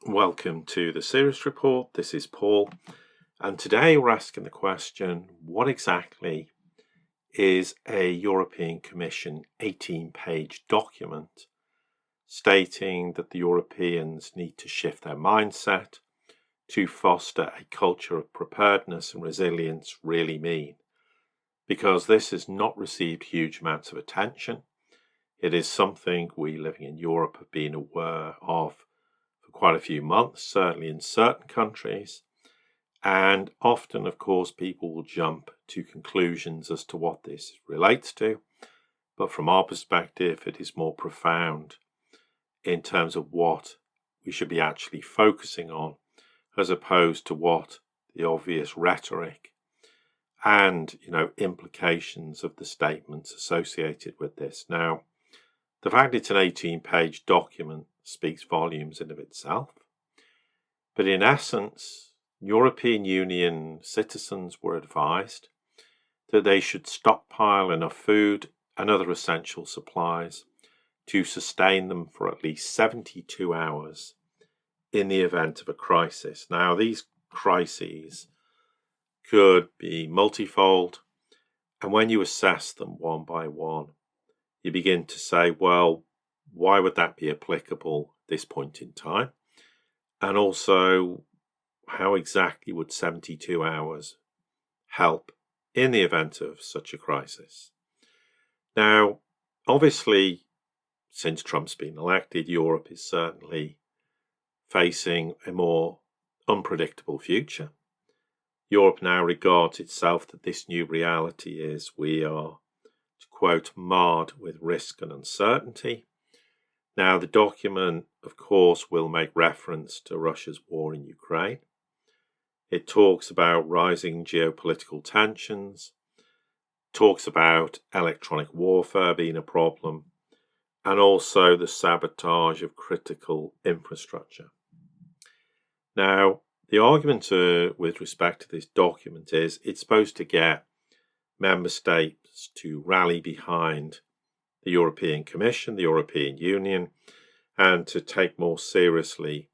Welcome to the Sirius report. This is Paul, and today we're asking the question, what exactly is a European Commission 18-page document stating that the Europeans need to shift their mindset to foster a culture of preparedness and resilience really mean? Because this has not received huge amounts of attention. It is something we living in Europe have been aware of quite a few months, certainly in certain countries, and often, of course, people will jump to conclusions as to what this relates to, but from our perspective it is more profound in terms of what we should be actually focusing on, as opposed to what the obvious rhetoric and implications of the statements associated with this. Now, the fact it's an 18-page document speaks volumes in of itself. But in essence, European Union citizens were advised that they should stockpile enough food and other essential supplies to sustain them for at least 72 hours in the event of a crisis. Now, these crises could be multifold, and when you assess them one by one, you begin to say, well, why would that be applicable at this point in time? And also, how exactly would 72 hours help in the event of such a crisis? Now, obviously, since Trump's been elected, Europe is certainly facing a more unpredictable future. Europe now regards itself that this new reality is we are, to quote, marred with risk and uncertainty. Now, the document, of course, will make reference to Russia's war in Ukraine. It talks about rising geopolitical tensions, talks about electronic warfare being a problem, and also the sabotage of critical infrastructure. Now, the argument with respect to this document is it's supposed to get member states to rally behind the European Commission, the European Union, and to take more seriously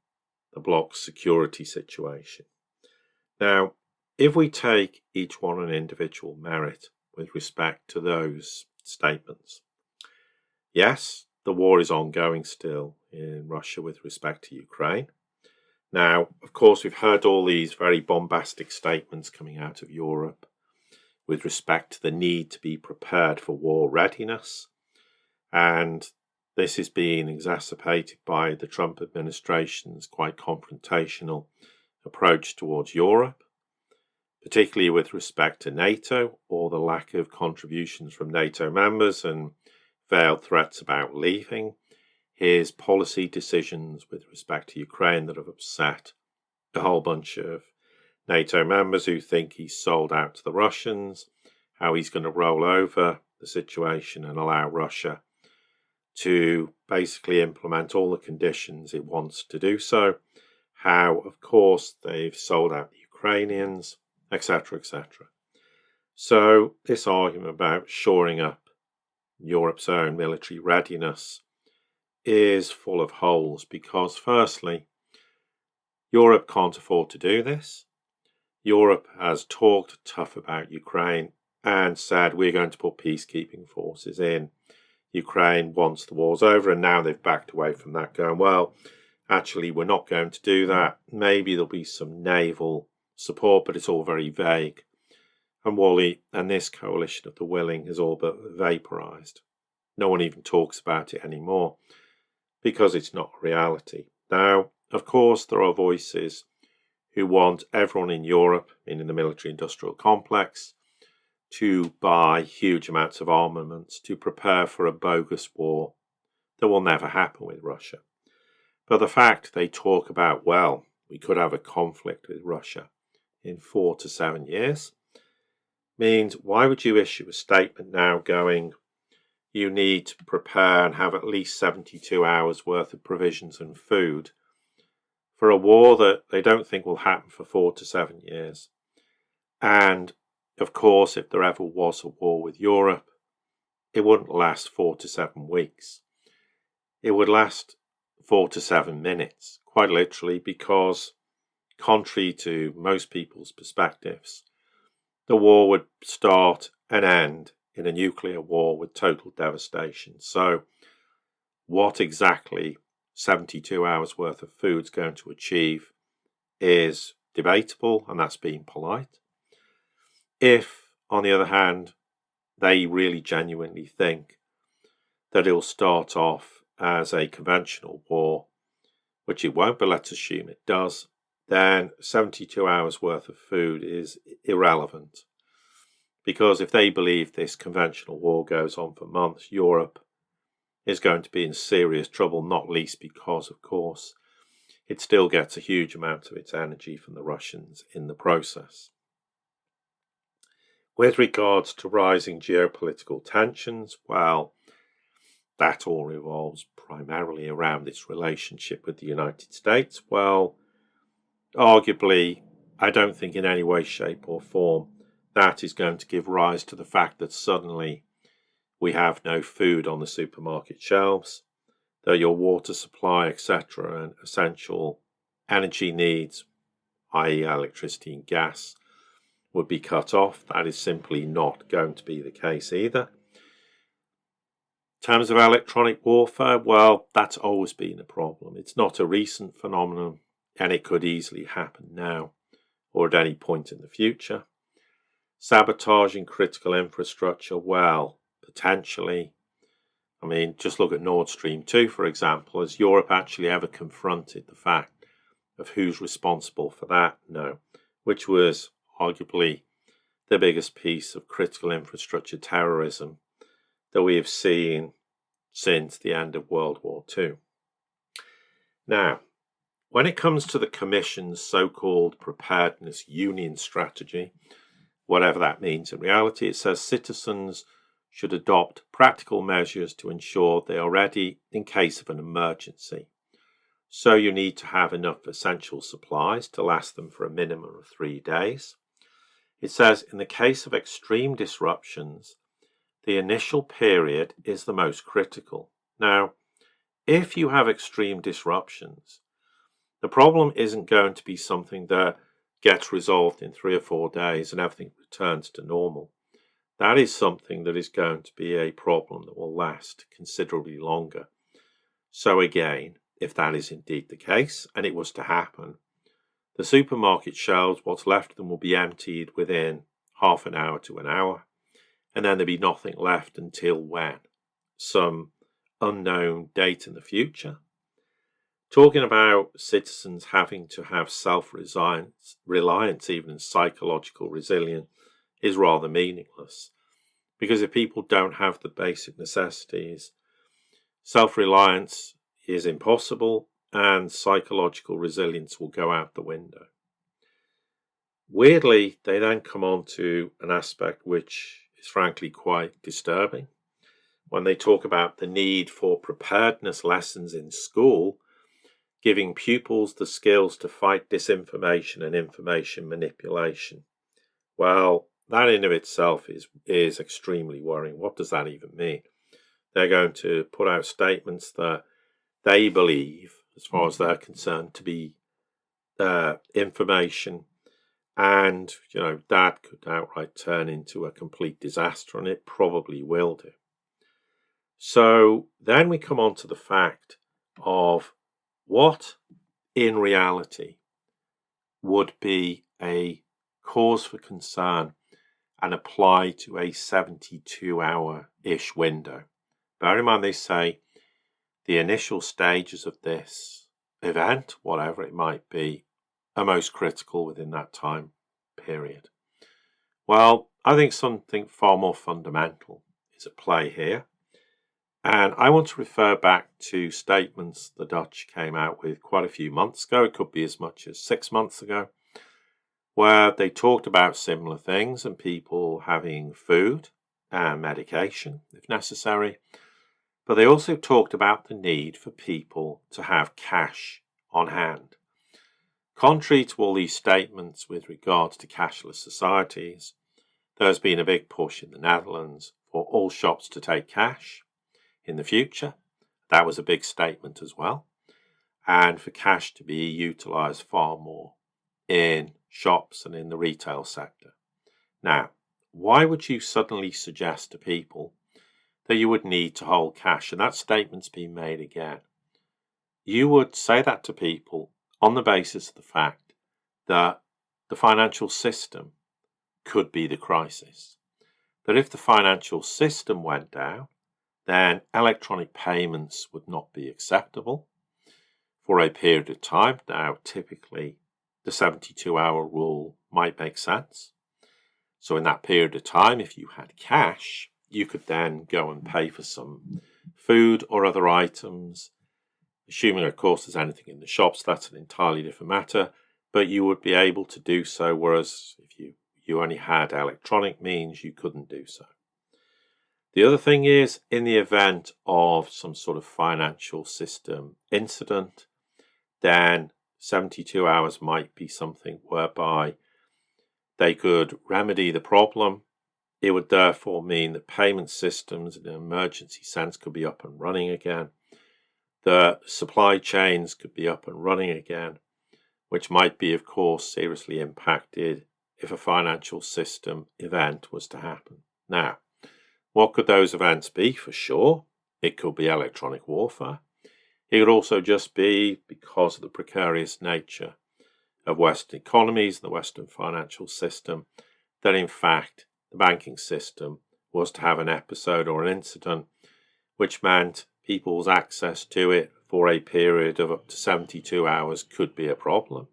the bloc's security situation. Now, if we take each one an individual merit with respect to those statements, yes, the war is ongoing still in Russia with respect to Ukraine. Now, of course, we've heard all these very bombastic statements coming out of Europe with respect to the need to be prepared for war readiness. And this is being exacerbated by the Trump administration's quite confrontational approach towards Europe, particularly with respect to NATO, or the lack of contributions from NATO members and veiled threats about leaving, his policy decisions with respect to Ukraine that have upset a whole bunch of NATO members who think he's sold out to the Russians, how he's going to roll over the situation and allow Russia to basically implement all the conditions it wants to do so, how, of course, they've sold out the Ukrainians, etc., etc. So this argument about shoring up Europe's own military readiness is full of holes because, firstly, Europe can't afford to do this. Europe has talked tough about Ukraine and said we're going to put peacekeeping forces in Ukraine once the war's over, and now they've backed away from that, going, well, actually, we're not going to do that. Maybe there'll be some naval support, but it's all very vague. And Wally and this coalition of the willing is all but vaporized. No one even talks about it anymore because it's not a reality. Now, of course, there are voices who want everyone in Europe, in the military-industrial complex, to buy huge amounts of armaments to prepare for a bogus war that will never happen with Russia. But the fact they talk about, well, we could have a conflict with Russia in 4 to 7 years, means why would you issue a statement now going, you need to prepare and have at least 72 hours worth of provisions and food for a war that they don't think will happen for 4 to 7 years. And of course, if there ever was a war with Europe, it wouldn't last 4 to 7 weeks. It would last 4 to 7 minutes, quite literally, because contrary to most people's perspectives, the war would start and end in a nuclear war with total devastation. So what exactly 72 hours worth of food's going to achieve is debatable, and that's being polite. If, on the other hand, they really genuinely think that it'll start off as a conventional war, which it won't, but let's assume it does, then 72 hours worth of food is irrelevant. Because if they believe this conventional war goes on for months, Europe is going to be in serious trouble, not least because, of course, it still gets a huge amount of its energy from the Russians in the process. With regards to rising geopolitical tensions, well, that all revolves primarily around its relationship with the United States. Well, arguably, I don't think in any way, shape or form that is going to give rise to the fact that suddenly we have no food on the supermarket shelves, that your water supply, etc., and essential energy needs, i.e. electricity and gas, would be cut off. That is simply not going to be the case either. In terms of electronic warfare, well, that's always been a problem. It's not a recent phenomenon, and it could easily happen now or at any point in the future. Sabotaging critical infrastructure, well, potentially. I mean, just look at Nord Stream 2, for example. Has Europe actually ever confronted the fact of who's responsible for that? No. Which was arguably the biggest piece of critical infrastructure terrorism that we have seen since the end of World War II. Now, when it comes to the Commission's so-called preparedness union strategy, whatever that means in reality, it says citizens should adopt practical measures to ensure they are ready in case of an emergency. So you need to have enough essential supplies to last them for a minimum of 3 days. It says in the case of extreme disruptions, the initial period is the most critical. Now, if you have extreme disruptions, the problem isn't going to be something that gets resolved in 3 or 4 days and everything returns to normal. That is something that is going to be a problem that will last considerably longer. So again, if that is indeed the case, and it was to happen, the supermarket shelves, what's left of them, will be emptied within half an hour to an hour, and then there'll be nothing left until when? Some unknown date in the future. Talking about citizens having to have self-reliance, even in psychological resilience, is rather meaningless. Because if people don't have the basic necessities, self-reliance is impossible and psychological resilience will go out the window. Weirdly, they then come on to an aspect which is frankly quite disturbing. When they talk about the need for preparedness lessons in school, giving pupils the skills to fight disinformation and information manipulation. Well, that in of itself is extremely worrying. What does that even mean? They're going to put out statements that they believe, as far as they're concerned, to be information, and that could outright turn into a complete disaster, and it probably will do. So then we come on to the fact of what in reality would be a cause for concern and apply to a 72-hour-ish window. Bear in mind, they say the initial stages of this event, whatever it might be, are most critical within that time period. Well, I think something far more fundamental is at play here. And I want to refer back to statements the Dutch came out with quite a few months ago. It could be as much as 6 months ago, where they talked about similar things and people having food and medication if necessary. But they also talked about the need for people to have cash on hand. Contrary to all these statements with regards to cashless societies, there's been a big push in the Netherlands for all shops to take cash in the future. That was a big statement as well. and for cash to be utilised far more in shops and in the retail sector. Now, why would you suddenly suggest to people that you would need to hold cash? And that statement's been made again. You would say that to people on the basis of the fact that the financial system could be the crisis. That if the financial system went down, then electronic payments would not be acceptable for a period of time. Now, typically, the 72-hour rule might make sense. So in that period of time, if you had cash, you could then go and pay for some food or other items, assuming, of course, there's anything in the shops. That's an entirely different matter, but you would be able to do so, whereas if you only had electronic means, you couldn't do so. The other thing is, in the event of some sort of financial system incident, then 72 hours might be something whereby they could remedy the problem. It would therefore mean that payment systems in an emergency sense could be up and running again. The supply chains could be up and running again, which might be, of course, seriously impacted if a financial system event was to happen. Now, what could those events be? For sure, it could be electronic warfare. It could also just be, because of the precarious nature of Western economies and the Western financial system, that in fact the banking system was to have an episode or an incident which meant people's access to it for a period of up to 72 hours could be a problem.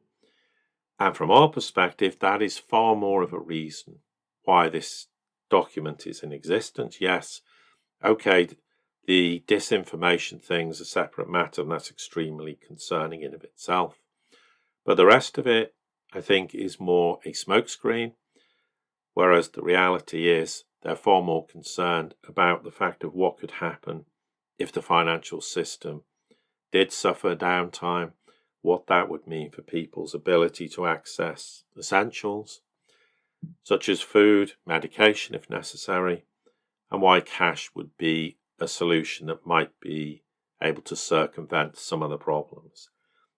And from our perspective, that is far more of a reason why this document is in existence. Yes, okay, the disinformation thing's a separate matter, and that's extremely concerning in of itself. But the rest of it, I think, is more a smokescreen, whereas the reality is they're far more concerned about the fact of what could happen if the financial system did suffer downtime, what that would mean for people's ability to access essentials, such as food, medication if necessary, and why cash would be a solution that might be able to circumvent some of the problems.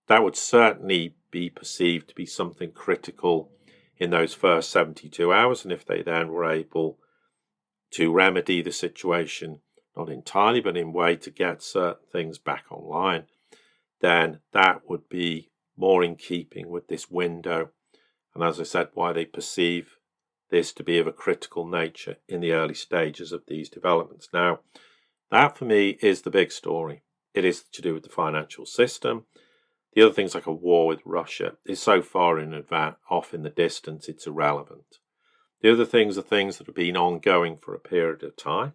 That would certainly be perceived to be something critical in those first 72 hours, and if they then were able to remedy the situation, not entirely, but in a way to get certain things back online, then that would be more in keeping with this window. And as I said, why they perceive this to be of a critical nature in the early stages of these developments. Now, that for me is the big story. It is to do with the financial system. The other things like a war with Russia is so far off in the distance, it's irrelevant. The other things are things that have been ongoing for a period of time.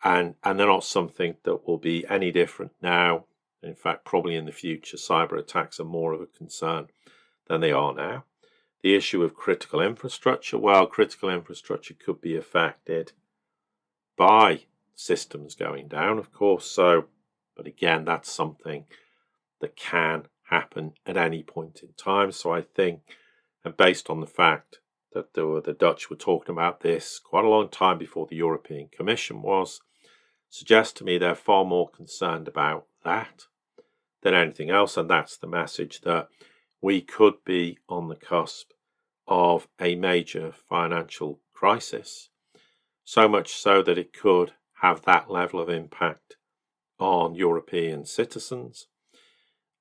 And they're not something that will be any different now. In fact, probably in the future, cyber attacks are more of a concern than they are now. The issue of critical infrastructure, well, critical infrastructure could be affected by systems going down, of course. But again, that's something that can happen at any point in time. So I think, and based on the fact that the Dutch were talking about this quite a long time before the European Commission was, suggests to me they're far more concerned about that than anything else. And that's the message, that we could be on the cusp of a major financial crisis, so much so that it could have that level of impact on European citizens.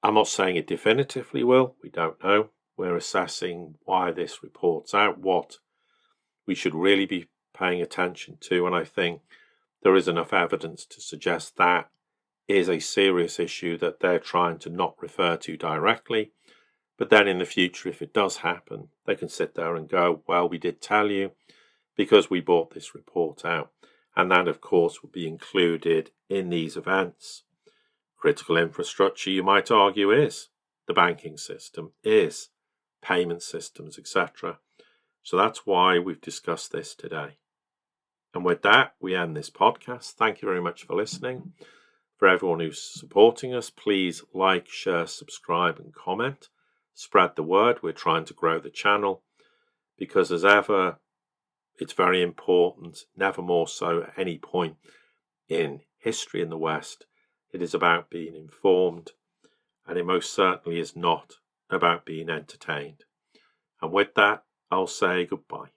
I'm not saying it definitively will. We don't know. We're assessing why this report's out, what we should really be paying attention to. And I think there is enough evidence to suggest that is a serious issue that they're trying to not refer to directly. But then in the future, if it does happen, they can sit there and go, well, we did tell you because we brought this report out. And that, of course, will be included in these events. Critical infrastructure, you might argue, is the banking system, is payment systems, etc. So that's why we've discussed this today. And with that, we end this podcast. Thank you very much for listening. For everyone who's supporting us, please like, share, subscribe, and comment. Spread the word. We're trying to grow the channel because, as ever, it's very important, never more so at any point in history in the West. It is about being informed and it most certainly is not about being entertained. And with that, I'll say goodbye.